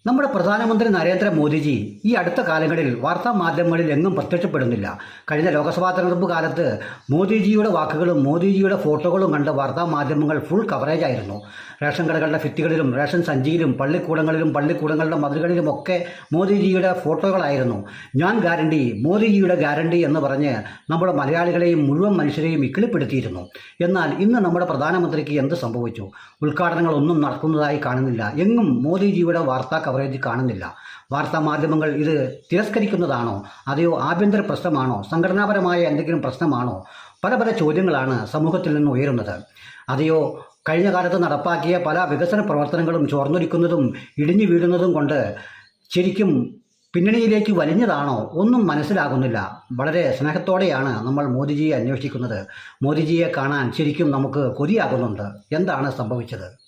നമ്മുടെ പ്രധാനമന്ത്രി നരേന്ദ്രമോദിജി ഈ അടുത്ത കാലങ്ങളിൽ വാർത്താ മാധ്യമങ്ങളിൽ എങ്ങും പ്രത്യക്ഷപ്പെടുന്നില്ല. കഴിഞ്ഞ ലോക്സഭാ തെരഞ്ഞെടുപ്പ് കാലത്ത് മോദിജിയുടെ വാക്കുകളും മോദിജിയുടെ ഫോട്ടോകളും കണ്ട് വാർത്താ മാധ്യമങ്ങൾ ഫുൾ കവറേജ് ആയിരുന്നു. റേഷൻ കടകളുടെ ഭിത്തികളിലും റേഷൻ സഞ്ചിയിലും പള്ളിക്കൂടങ്ങളുടെ മതിലുകളിലുമൊക്കെ മോദിജിയുടെ ഫോട്ടോകളായിരുന്നു. ഞാൻ ഗ്യാരണ്ടി, മോദിജിയുടെ ഗ്യാരണ്ടി എന്ന് പറഞ്ഞ് നമ്മുടെ മലയാളികളെയും മുഴുവൻ മനുഷ്യരെയും ഇക്കിളിപ്പെടുത്തിയിരുന്നു. എന്നാൽ ഇന്ന് നമ്മുടെ പ്രധാനമന്ത്രിക്ക് എന്ത് സംഭവിച്ചു? ഉദ്ഘാടനങ്ങളൊന്നും നടക്കുന്നതായി കാണുന്നില്ല. എങ്ങും മോദിജിയുടെ വാർത്താ കവറേജ് കാണുന്നില്ല. വാർത്താ മാധ്യമങ്ങൾ ഇത് തിരസ്കരിക്കുന്നതാണോ, അതെയോ ആഭ്യന്തര പ്രശ്നമാണോ, സംഘടനാപരമായ എന്തെങ്കിലും പ്രശ്നമാണോ? പല ചോദ്യങ്ങളാണ് സമൂഹത്തിൽ നിന്ന് ഉയരുന്നത്. അതെയോ കഴിഞ്ഞ കാലത്ത് നടപ്പാക്കിയ പല വികസന പ്രവർത്തനങ്ങളും ചോർന്നൊലിക്കുന്നതും ഇടിഞ്ഞു വീഴുന്നതും കൊണ്ട് ശരിക്കും പിന്നണിയിലേക്ക് വലിഞ്ഞതാണോ? ഒന്നും മനസ്സിലാകുന്നില്ല. വളരെ സ്നേഹത്തോടെയാണ് നമ്മൾ മോദിജിയെ അന്വേഷിക്കുന്നത്. മോദിജിയെ കാണാൻ ശരിക്കും നമുക്ക് കൊതിയാകുന്നുണ്ട്. എന്താണ് സംഭവിച്ചത്?